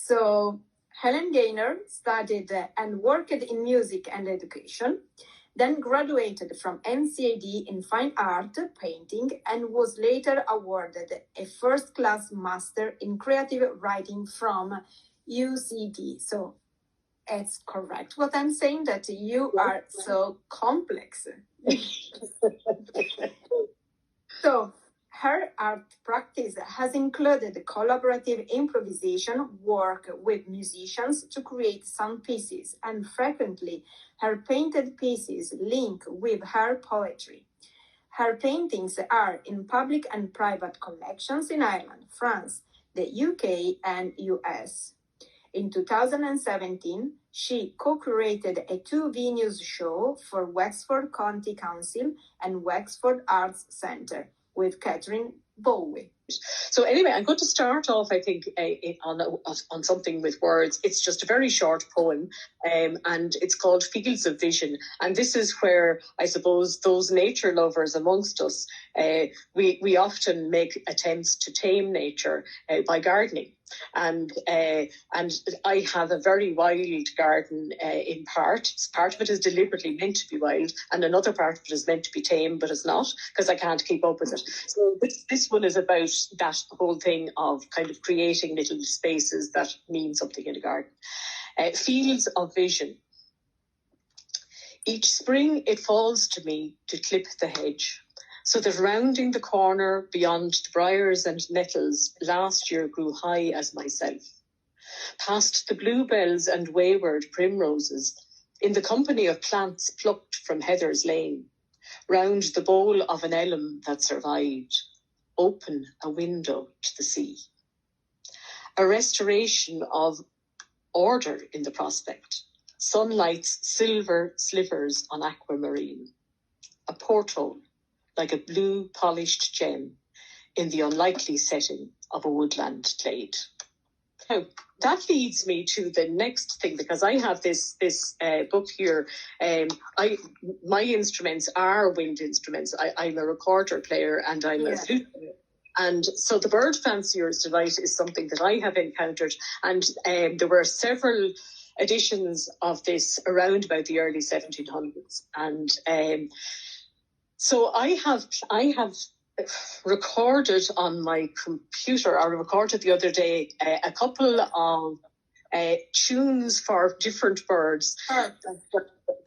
So Helen Gaynor studied and worked in music and education, then graduated from NCAD in fine art painting and was later awarded a first-class master in creative writing from UCD. So it's correct what I'm saying, that you are so complex. So her art practice has included collaborative improvisation, work with musicians to create sound pieces, and frequently her painted pieces link with her poetry. Her paintings are in public and private collections in Ireland, France, the UK, and US. In 2017, she co-curated a two-venues show for Wexford County Council and Wexford Arts Centre with Catherine Bowie. So anyway, I'm going to start off, I think, on something with words. It's just a very short poem, and it's called Fields of Vision. And this is where, I suppose, those nature lovers amongst us, we often make attempts to tame nature by gardening. And I have a very wild garden in part. Part of it is deliberately meant to be wild, and another part of it is meant to be tame, but it's not, because I can't keep up with it. So this one is about that whole thing of kind of creating little spaces that mean something in a garden. Fields of Vision. Each spring it falls to me to clip the hedge, so that rounding the corner beyond the briars and nettles last year grew high as myself. Past the bluebells and wayward primroses, in the company of plants plucked from Heather's Lane, round the bowl of an elm that survived, open a window to the sea. A restoration of order in the prospect, sunlight's silver slivers on aquamarine, a porthole like a blue polished gem in the unlikely setting of a woodland glade. Now, that leads me to the next thing, because I have this book here. My instruments are wind instruments. I'm a recorder player and I'm a flute player. And so the bird fancier's delight is something that I have encountered. And there were several editions of this around about the early 1700s. And so I have recorded on my computer, I recorded the other day, a couple of tunes for different birds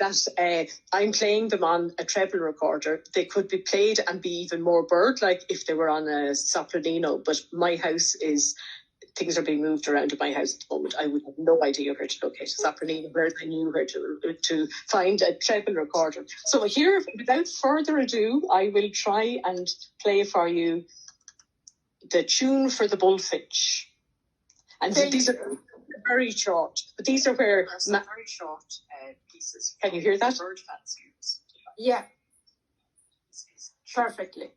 that I'm playing them on a treble recorder. They could be played and be even more bird-like if they were on a sopranino, but my house is... Things are being moved around in my house at the moment. I would have no idea where to locate a sopranino, where I knew where to find a treble recorder. So here, without further ado, I will try and play for you the tune for the bullfinch. And these are very short, but these are where... very short pieces. Can you hear that? Bird fanciers. Yeah. Perfectly.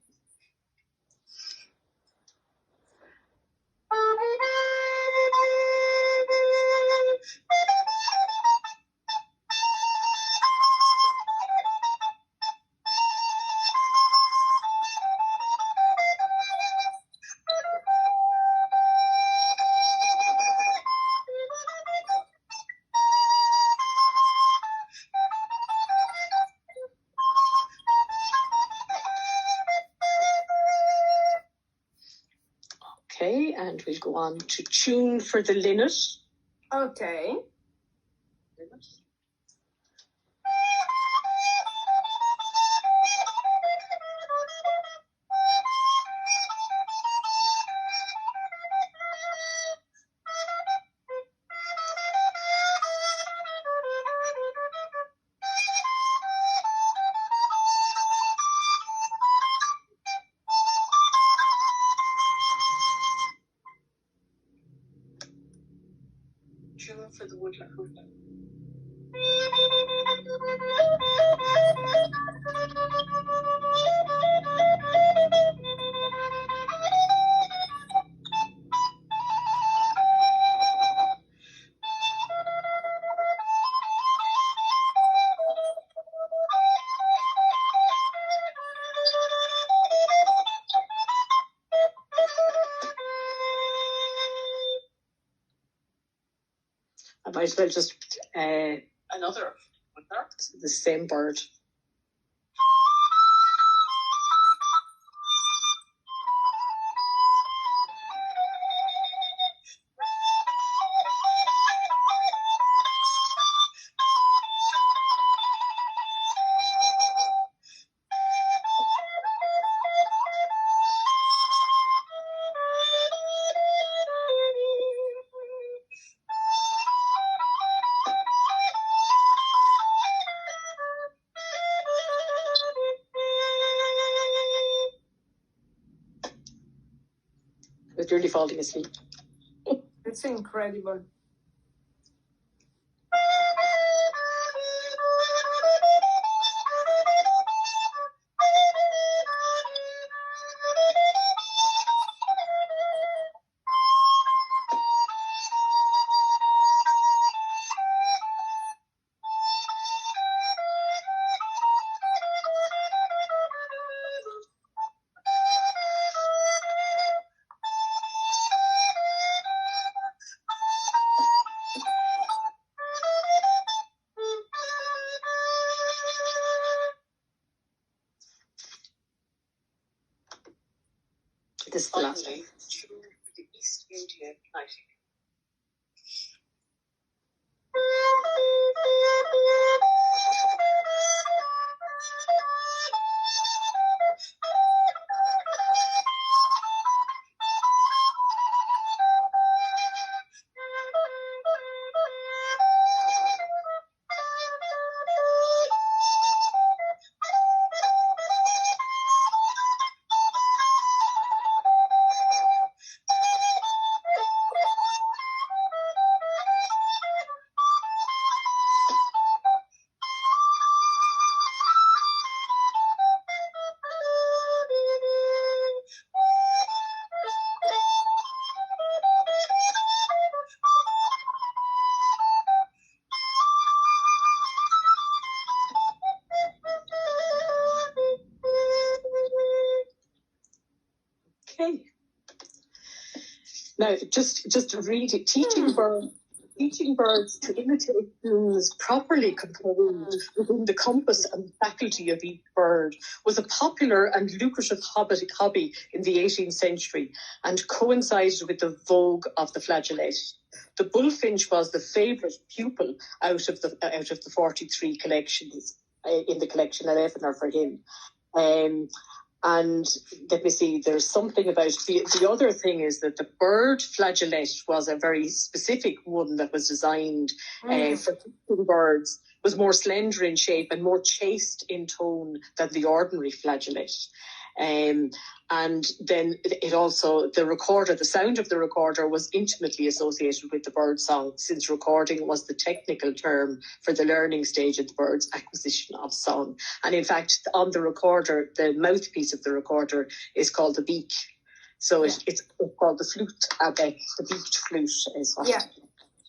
Okay, and we'll go on to tune for the linnet. Okay. Linnet. Tune for the woodland. I might as well just another the same bird. It's really falling asleep. It's incredible. This is the last one. The East India Nightingale. Okay. Now, just to read it, teaching birds to imitate tunes properly composed within the compass and faculty of each bird was a popular and lucrative hobby in the 18th century and coincided with the vogue of the flageolet. The bullfinch was the favourite pupil out of the 43 collections. In the collection 11 are for him. And let me see, there's something about the other thing is that the bird flageolet was a very specific one that was designed for birds, was more slender in shape and more chaste in tone than the ordinary flageolet. And then it also, the sound of the recorder was intimately associated with the bird song, since recording was the technical term for the learning stage of the bird's acquisition of song. And in fact, on the recorder, the mouthpiece of the recorder is called the beak. So it's called the flute, the beaked flute is what. Yeah.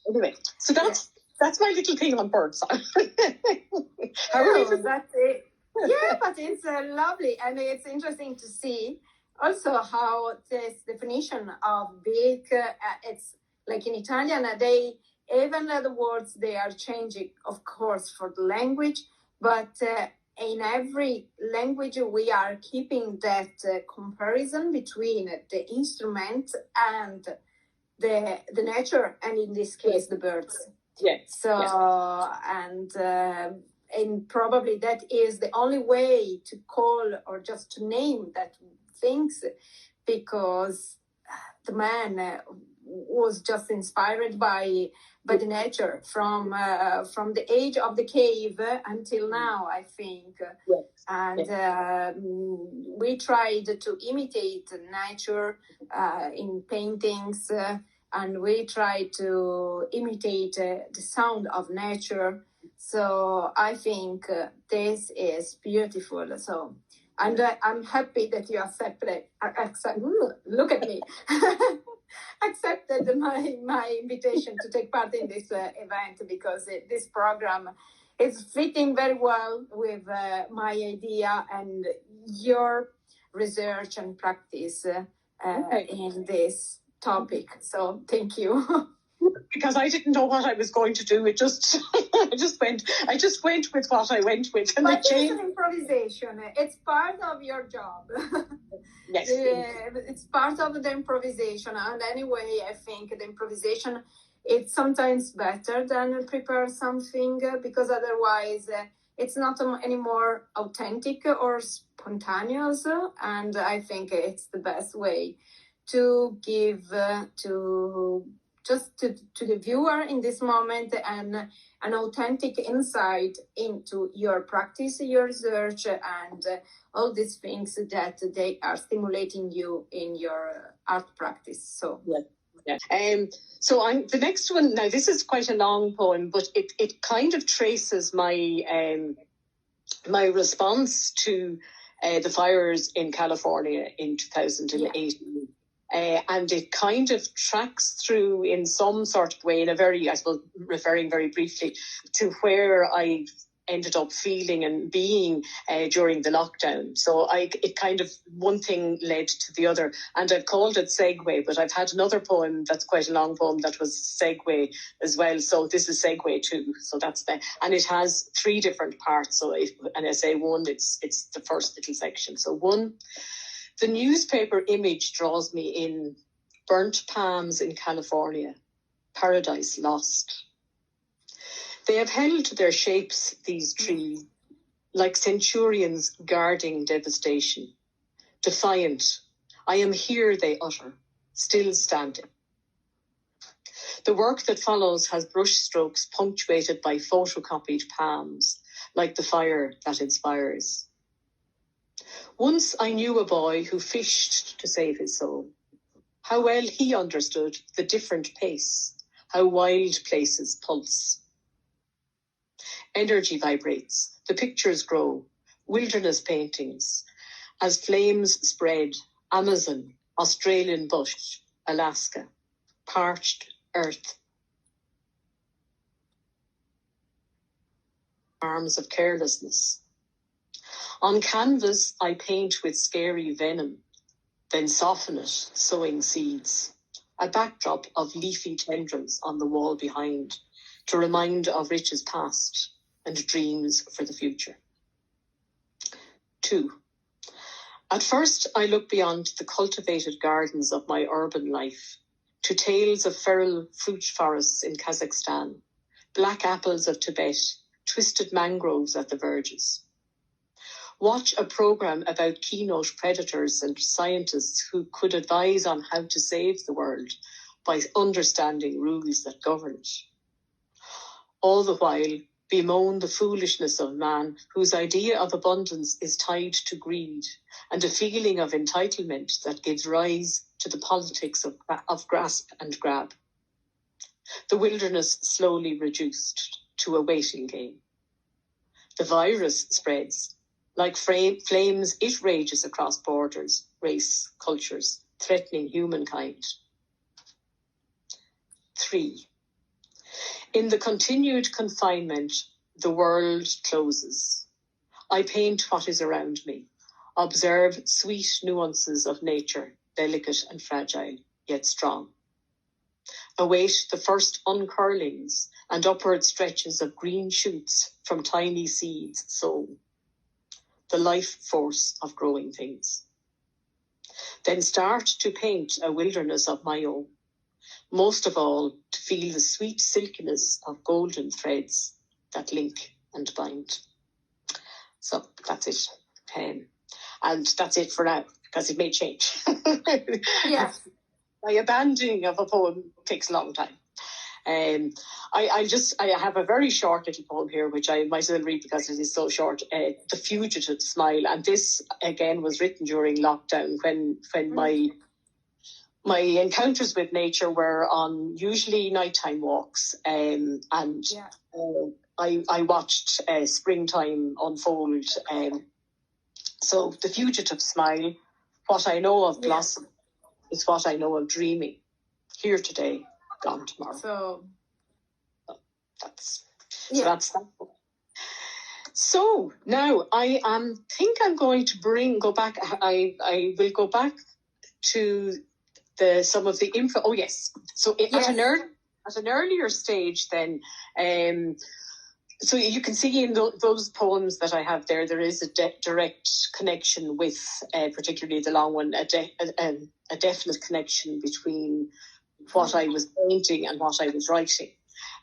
Anyway, so that's my little thing on bird song. That's it. Yeah, but it's lovely, and it's interesting to see also how this definition of beak, it's like in Italian, they even the words they are changing, of course, for the language, but in every language we are keeping that comparison between the instrument and the nature, and in this case, the birds. Yeah. So, and probably that is the only way to call or just to name that things, because the man was just inspired by the nature from the age of the cave until now, I think. Yes. And we tried to imitate nature in paintings, and we tried to imitate the sound of nature. So I think this is beautiful. So, and I'm happy that you accepted. Look at me. Accepted my invitation to take part in this event, because this program is fitting very well with my idea and your research and practice in this topic. So thank you. because I didn't know what I was going to do. It just, I just went with what I went with, and but it changed. It's an improvisation. It's part of your job. Yes, it's part of the improvisation, and anyway, I think the improvisation it's sometimes better than prepare something because otherwise it's not anymore authentic or spontaneous, and I think it's the best way to give to the viewer in this moment and an authentic insight into your practice, your research, and all these things that they are stimulating you in your art practice. So yeah. So the next one now. This is quite a long poem, but it kind of traces my my response to the fires in California in 2008. And it kind of tracks through in some sort of way, in a very, I suppose, referring very briefly to where I ended up feeling and being during the lockdown. So it kind of, one thing led to the other. And I've called it Segue, but I've had another poem that's quite a long poem that was Segue as well. So this is Segue too. So that's and it has 3 different parts. So and I say one, it's the first little section. So 1, the newspaper image draws me in. Burnt palms in California, paradise lost. They have held to their shapes, these trees, like centurions guarding devastation. Defiant, I am here, they utter, still standing. The work that follows has brushstrokes punctuated by photocopied palms, like the fire that inspires. Once I knew a boy who fished to save his soul. How well he understood the different pace, how wild places pulse. Energy vibrates, the pictures grow, wilderness paintings. As flames spread, Amazon, Australian bush, Alaska, parched earth. Arms of carelessness. On canvas, I paint with scary venom, then soften it, sowing seeds. A backdrop of leafy tendrils on the wall behind, to remind of riches past and dreams for the future. 2. At first, I look beyond the cultivated gardens of my urban life, to tales of feral fruit forests in Kazakhstan, black apples of Tibet, twisted mangroves at the verges. Watch a program about keynote predators and scientists who could advise on how to save the world by understanding rules that govern it. All the while, bemoan the foolishness of man whose idea of abundance is tied to greed and a feeling of entitlement that gives rise to the politics of grasp and grab. The wilderness slowly reduced to a waiting game. The virus spreads. Like flames, it rages across borders, race, cultures, threatening humankind. 3. In the continued confinement, the world closes. I paint what is around me, observe sweet nuances of nature, delicate and fragile, yet strong. Await the first uncurlings and upward stretches of green shoots from tiny seeds sown. The life force of growing things. Then start to paint a wilderness of my own. Most of all, to feel the sweet silkiness of golden threads that link and bind. So that's it. And that's it for now, because it may change. Yes. My abandoning of a poem takes a long time. I have a very short little poem here, which I might as well read because it is so short. The Fugitive Smile, and this again was written during lockdown when my encounters with nature were on usually nighttime walks, I watched springtime unfold. So the Fugitive Smile, what I know of blossom is what I know of dreaming. Here today, gone tomorrow. So that's that. So now I think I'm going to go back. I will go back to some of the info. Oh yes. So at an early at an earlier stage then, so you can see in those poems that I have there, there is a direct connection with, particularly the long one, a definite connection between what I was painting and what I was writing.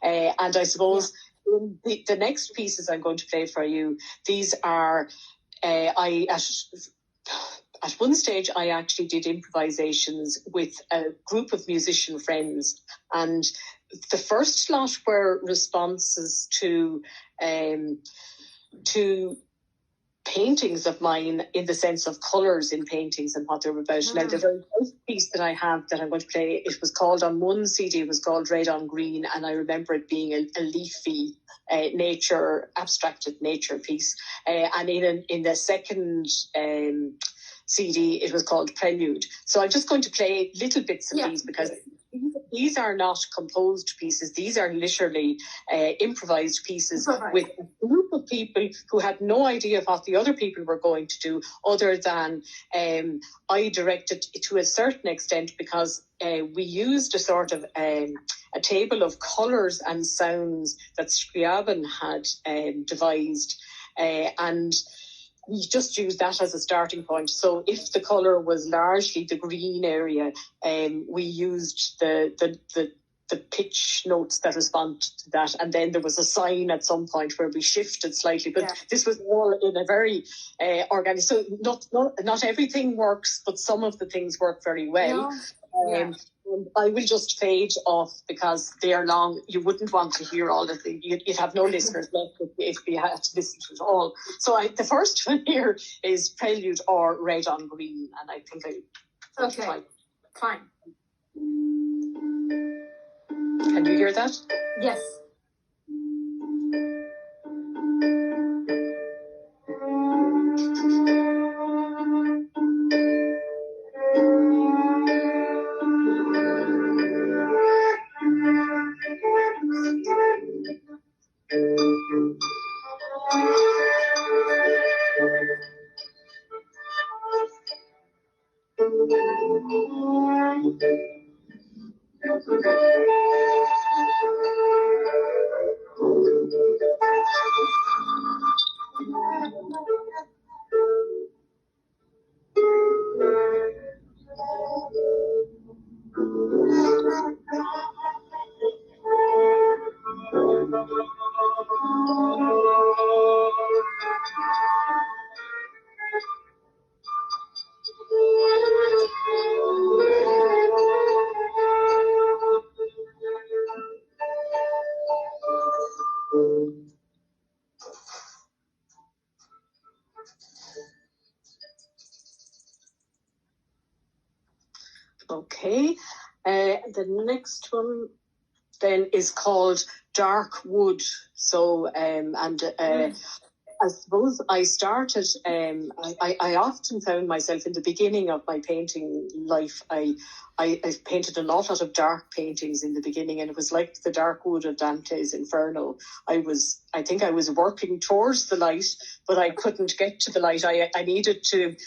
And I suppose the next pieces I'm going to play for you, these are, at one stage, I actually did improvisations with a group of musician friends, and the first lot were responses to paintings of mine, in the sense of colours in paintings and what they were about. Now, the very first piece that I have that I'm going to play, it was called, on one CD, it was called Red on Green, and I remember it being a leafy nature, abstracted nature piece. And in the second CD, it was called Prelude. So I'm just going to play little bits of these, because these are not composed pieces. These are literally improvised pieces with a group of people who had no idea what the other people were going to do, other than I directed to a certain extent, because we used a sort of a table of colours and sounds that Scriabin had devised, and we just used that as a starting point. So if the colour was largely the green area, we used the pitch notes that respond to that, and then there was a sign at some point where we shifted slightly. But this was all in a very organic. So not everything works, but some of the things work very well. And I will just fade off because they are long. You wouldn't want to hear all of them. You'd have no listeners left if you had to listen to it all. So the first one here is Prelude, or Red on Green, and I think Okay, fine. Can you hear that? Yes. Okay. The next one then is called Dark Wood. So, I suppose I started, I often found myself in the beginning of my painting life, I painted a lot out of dark paintings in the beginning, and it was like the dark wood of Dante's Inferno. I think I was working towards the light, but I couldn't get to the light. I needed to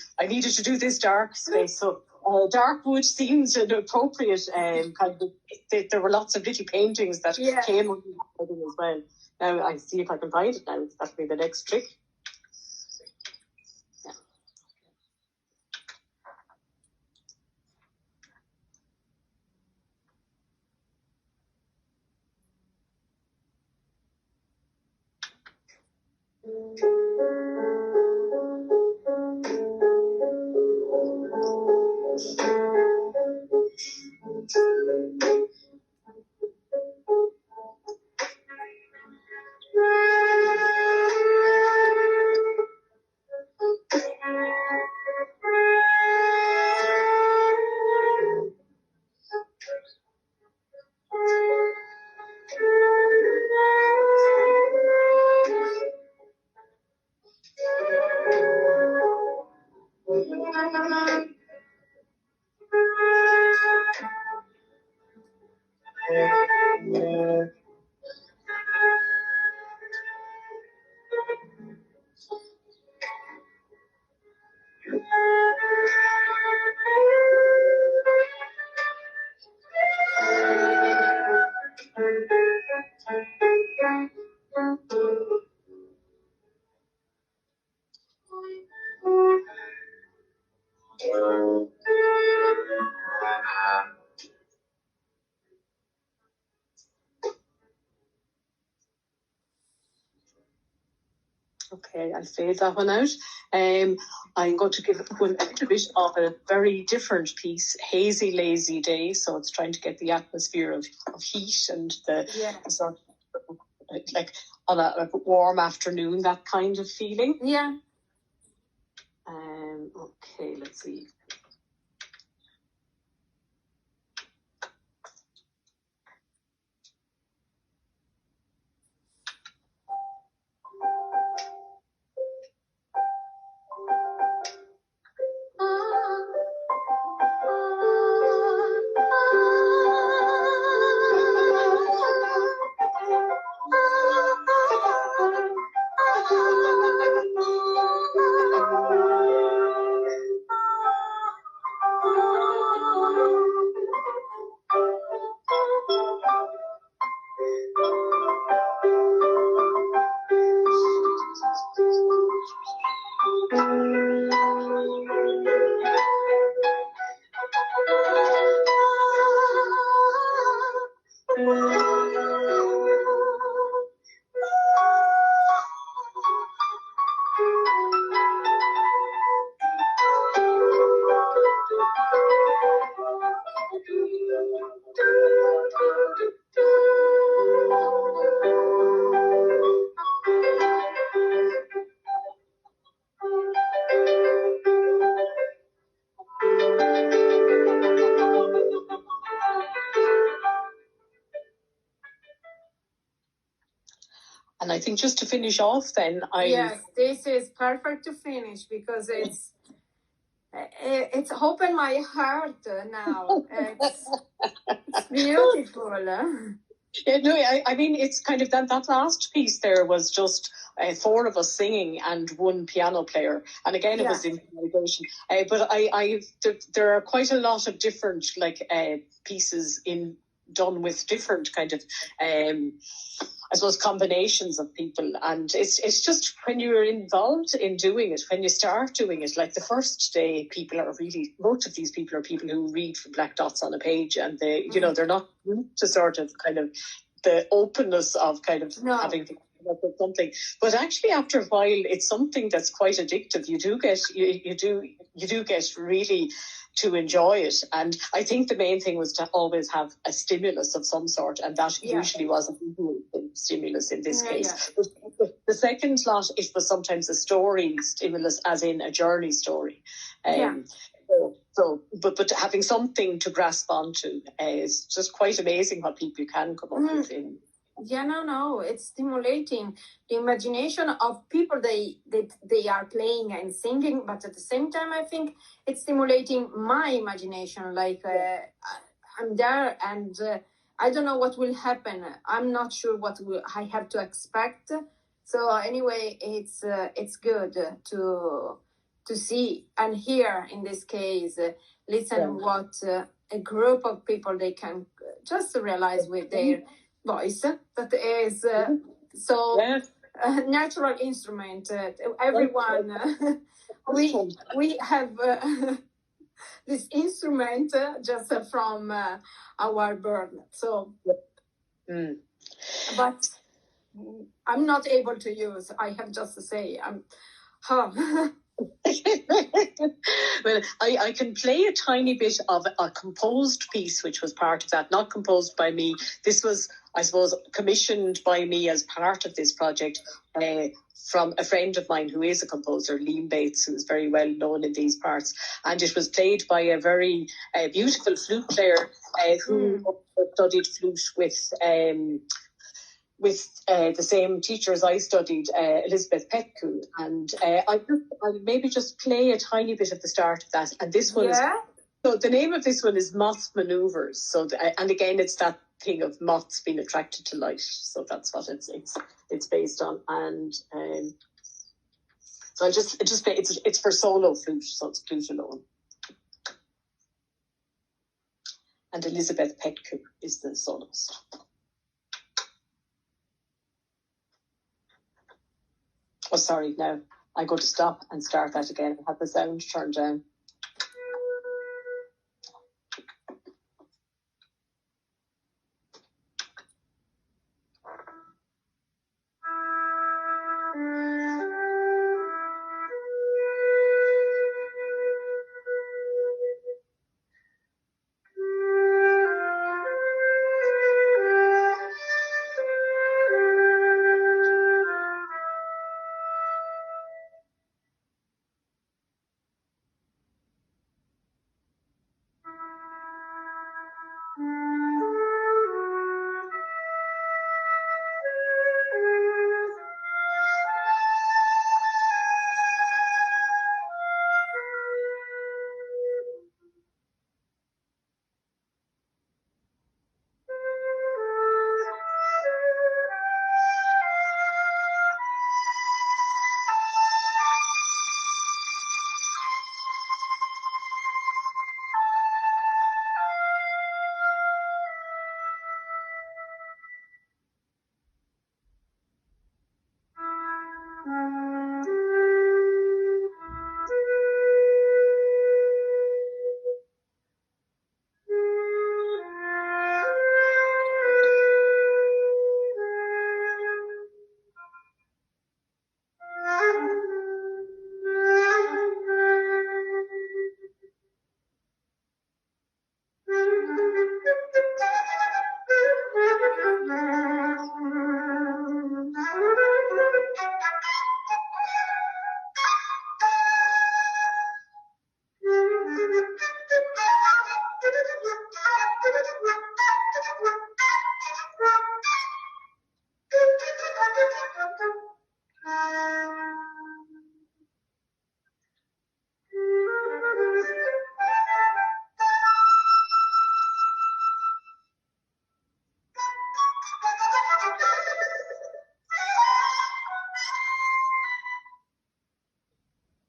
do this dark space. So dark wood seems an appropriate kind of. There were lots of little paintings that came with it as well. Now I see if I can find it now. That'll be the next trick. Okay, I'll fade that one out. I'm going to give one a little bit of a very different piece, Hazy Lazy Day. So it's trying to get the atmosphere of heat and the sort of like on a warm afternoon, that kind of feeling. Yeah. Okay, let's see. And I think just to finish off then, Yes, this is perfect to finish because it's opened my heart now. It's beautiful. Yeah, no, I mean, it's kind of that last piece there was just four of us singing and one piano player. And again, it was improvisation. But there are quite a lot of different pieces done with different kind of I suppose combinations of people, and it's just when you're involved in doing it, when you start doing it, like the first day, most of these people are people who read from black dots on a page, and they're not used to sort of kind of the openness of kind of having to come up with something. But actually, after a while, it's something that's quite addictive. You do get really to enjoy it. And I think the main thing was to always have a stimulus of some sort, and that usually was a visual stimulus in this case. Yeah. But the second lot, it was sometimes a story stimulus, as in a journey story. But having something to grasp onto is just quite amazing what people can come up with in. Yeah, no, it's stimulating the imagination of people they are playing and singing, but at the same time, I think it's stimulating my imagination. Like I'm there, and I don't know what will happen. I'm not sure what I have to expect. So anyway, it's good to see and hear. In this case, listen what a group of people they can just realize with their voice that is natural instrument. Everyone we have this instrument just from our birth. So, but I'm not able to use. I have just to say Well, I can play a tiny bit of a composed piece, which was part of that, not composed by me. This was, I suppose, commissioned by me as part of this project from a friend of mine who is a composer, Liam Bates, who is very well known in these parts. And it was played by a very beautiful flute player who studied flute with the same teachers I studied, Elizabeth Petku, and I'll maybe just play a tiny bit at the start of that. And this one is, so the name of this one is Moth Maneuvers. So, and again, it's that thing of moths being attracted to light. So that's what it's based on. And so I'll just play. It's for solo flute, so it's flute alone. And Elizabeth Petku is the soloist. Oh, sorry, now I'm going to stop and start that again. Have the sound turned down.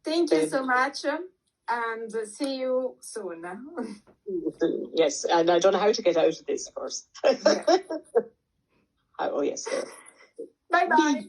Thank you so much, and see you soon. Yes, and I don't know how to get out of this first. Yeah. Oh, yes. Bye-bye.